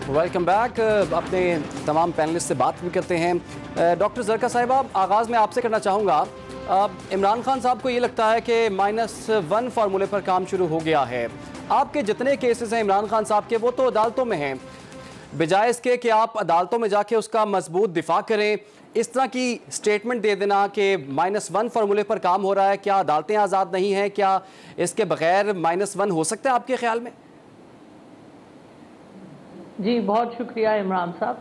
Welcome back. اپنے تمام panellist سے بات بھی کرتے ہیں. ڈاکٹر زرکا صاحبہ, آغاز میں آپ سے کرنا چاہوں گا, عمران خان صاحب کو یہ لگتا ہے کہ -1 فارمولے پر کام شروع ہو گیا ہے. آپ کے جتنے کیسز ہیں عمران خان صاحب کے, وہ تو عدالتوں میں ہیں. بجائے اس کے کہ آپ عدالتوں میں جا کے اس کا مضبوط دفاع کریں, اس طرح کی سٹیٹمنٹ دے دینا کہ -1 فارمولے پر کام ہو رہا ہے, کیا عدالتیں آزاد نہیں ہیں؟ کیا اس کے بغیر -1 ہو سکتا ہے آپ کے خیال میں؟ جی بہت شکریہ عمران صاحب.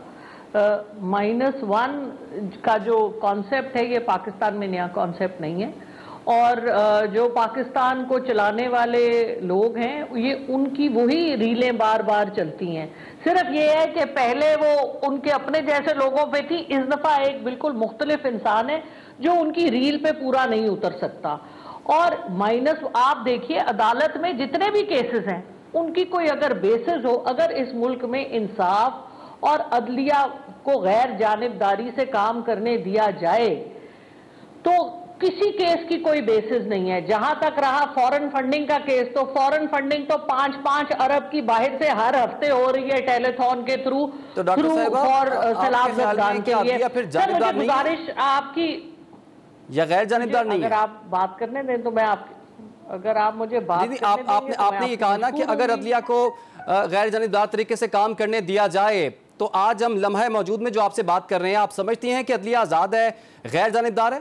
-1 کا جو کانسیپٹ ہے یہ پاکستان میں نیا کانسیپٹ نہیں ہے, اور جو پاکستان کو چلانے والے لوگ ہیں یہ ان کی وہی ریلیں بار بار چلتی ہیں. صرف یہ ہے کہ پہلے وہ ان کے اپنے جیسے لوگوں پہ تھی, اس دفعہ ایک بالکل مختلف انسان ہے جو ان کی ریل پہ پورا نہیں اتر سکتا. اور آپ دیکھیے عدالت میں جتنے بھی کیسز ہیں ان کی کوئی اگر بیسز ہو, اگر اس ملک میں انصاف اور عدلیہ کو غیر جانبداری سے کام کرنے دیا جائے تو کسی کیس کی کوئی بیسز نہیں ہے. جہاں تک رہا فورن فنڈنگ کا کیس, تو فورن فنڈنگ تو 5 ارب کی باہر سے ہر ہفتے ہو رہی ہے ٹیلی تھون کے تھرو فار سیلاب زدگان کے لیے. سر مجھے گزارش آپ کی, یا غیر جانبدار نہیں ہے؟ اگر آپ بات کرنے دیں تو میں اگر آپ مجھے بات کرنے دیں گے آپ نے یہ کہا نا کہ اگر عدلیہ کو غیر جانبدار طریقے سے کام کرنے دیا جائے, تو آج ہم لمحہ موجود میں جو آپ سے بات کر رہے ہیں, آپ سمجھتی ہیں کہ عدلیہ آزاد ہے, غیر جانبدار ہے؟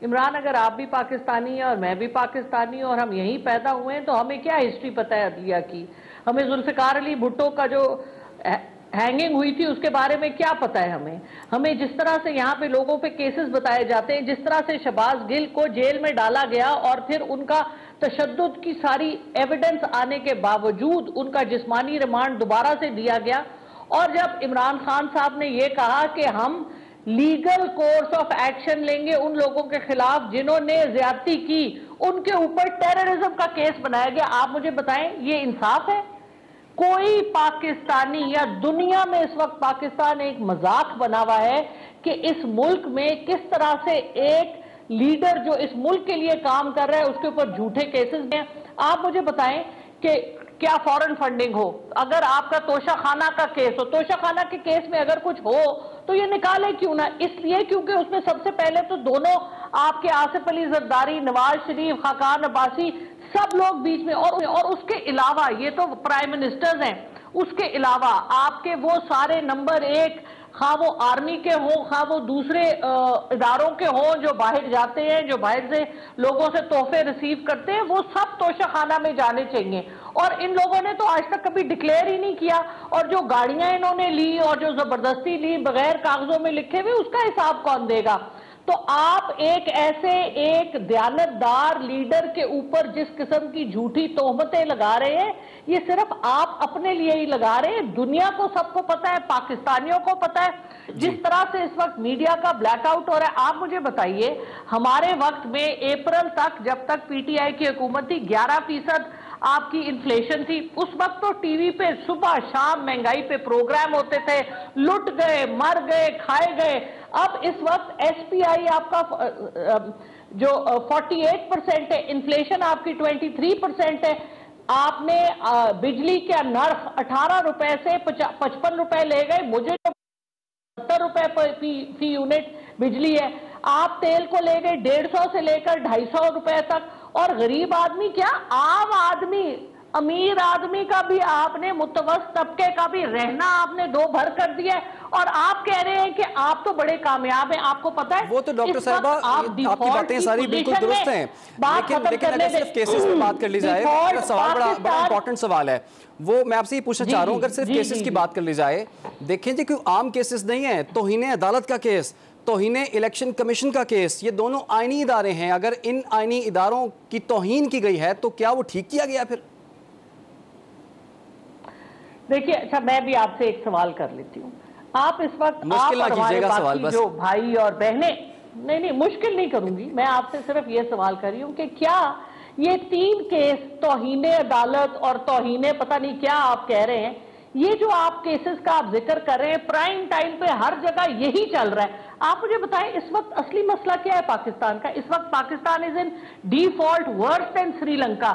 عمران, اگر آپ بھی پاکستانی ہیں اور میں بھی پاکستانی ہوں اور ہم یہیں پیدا ہوئے ہیں تو ہمیں کیا ہسٹری پتہ ہے عدلیہ کی؟ ہمیں ذوالفقار علی بھٹو کا جو ہینگنگ ہوئی تھی اس کے بارے میں کیا پتہ ہے ہمیں جس طرح سے یہاں پہ لوگوں پہ کیسز بتائے جاتے ہیں, جس طرح سے شہباز گل کو جیل میں ڈالا گیا اور پھر ان کا تشدد کی ساری ایویڈنس آنے کے باوجود ان کا جسمانی ریمانڈ دوبارہ سے دیا گیا, اور جب عمران خان صاحب نے یہ کہا کہ ہم لیگل کورس آف ایکشن لیں گے ان لوگوں کے خلاف جنہوں نے زیادتی کی, ان کے اوپر ٹیررزم کا کیس بنایا گیا, آپ مجھے بتائیں یہ انصاف ہے؟ کوئی پاکستانی یا دنیا میں اس وقت پاکستان ایک مذاق بنا ہوا ہے کہ اس ملک میں کس طرح سے ایک لیڈر جو اس ملک کے لیے کام کر رہا ہے اس کے اوپر جھوٹے کیسز ہیں. آپ مجھے بتائیں کہ کیا فورن فنڈنگ ہو, اگر آپ کا توشہ خانہ کا کیس ہو, توشہ خانہ کے کیس میں اگر کچھ ہو تو یہ نکالے کیوں نہ؟ اس لیے کیونکہ اس میں سب سے پہلے تو دونوں آپ کے آصف علی زرداری, نواز شریف, خاقان عباسی سب لوگ بیچ میں, اور اس کے علاوہ یہ تو پرائم منسٹرز ہیں, اس کے علاوہ آپ کے وہ سارے نمبر 1 خواہ وہ آرمی کے ہوں خواہ وہ دوسرے اداروں کے ہوں جو باہر جاتے ہیں, جو باہر سے لوگوں سے تحفے ریسیو کرتے ہیں, وہ سب توشہ خانہ میں جانے چاہیے. اور ان لوگوں نے تو آج تک کبھی ڈکلیئر ہی نہیں کیا, اور جو گاڑیاں انہوں نے لی اور جو زبردستی لی بغیر کاغذوں میں لکھے ہوئے, اس کا حساب کون دے گا؟ تو آپ ایک دیانتدار لیڈر کے اوپر جس قسم کی جھوٹی تہمتیں لگا رہے ہیں, یہ صرف آپ اپنے لیے ہی لگا رہے ہیں, دنیا کو سب کو پتہ ہے, پاکستانیوں کو پتہ ہے جس طرح سے اس وقت میڈیا کا بلیک آؤٹ ہو رہا ہے. آپ مجھے بتائیے ہمارے وقت میں اپریل تک جب تک پی ٹی آئی کی حکومت تھی 11% آپ کی انفلیشن تھی, اس وقت تو ٹی وی پہ صبح شام مہنگائی پہ پروگرام ہوتے تھے, لٹ گئے, مر گئے, کھائے گئے. اب اس وقت ایس پی آئی آپ کا جو 48% ہے, انفلیشن آپ کی 23% ہے. آپ نے بجلی کا نرخ 18 روپے سے 55 روپے لے گئے, مجھے 70 روپے فی یونٹ بجلی ہے. آپ تیل کو لے گئے 150 سے لے کر 250 روپے تک, اور غریب آدمی کیا عام آدمی, امیر آدمی کا بھی آپ نے, متوسط طبقے کا بھی رہنا آپ نے 2 بھر کر دیا ہے, اور آپ کہہ رہے ہیں کہ آپ تو بڑے کامیاب ہیں. آپ کو پتا ہے وہ تو ڈاکٹر صاحبہ آپ کی باتیں ساری بالکل درست ہیں, لیکن اگر صرف کیسز پہ بات کر لی جائے, سوال بڑا امپورٹنٹ سوال ہے, وہ میں آپ سے یہ پوچھنا چاہ رہا ہوں, اگر صرف کیسز کی بات کر لی جائے, دیکھیں جی کوئی عام کیسز نہیں ہیں, توہین عدالت کا کیس, توہین الیکشن کمیشن کا کیس, یہ دونوں آئینی ادارے ہیں. اگر ان آئینی اداروں کی توہین کی گئی ہے تو کیا وہ ٹھیک کیا گیا پھر؟ دیکھیے اچھا میں بھی آپ سے ایک سوال کر لیتی ہوں. آپ اس وقت آپ اور ہمارے باقی جو بھائی اور بہنیں, نہیں مشکل نہیں کروں گی, میں آپ سے صرف یہ سوال کر رہی ہوں کہ کیا یہ 3 کیس توہین عدالت اور توہین پتہ نہیں کیا آپ کہہ رہے ہیں, یہ جو آپ کیسز کا آپ ذکر کر رہے ہیں پرائم ٹائم پہ ہر جگہ یہی چل رہا ہے, آپ مجھے بتائیں اس وقت اصلی مسئلہ کیا ہے پاکستان کا؟ اس وقت پاکستان از ان ڈیفالٹ ورس دین سری لنکا.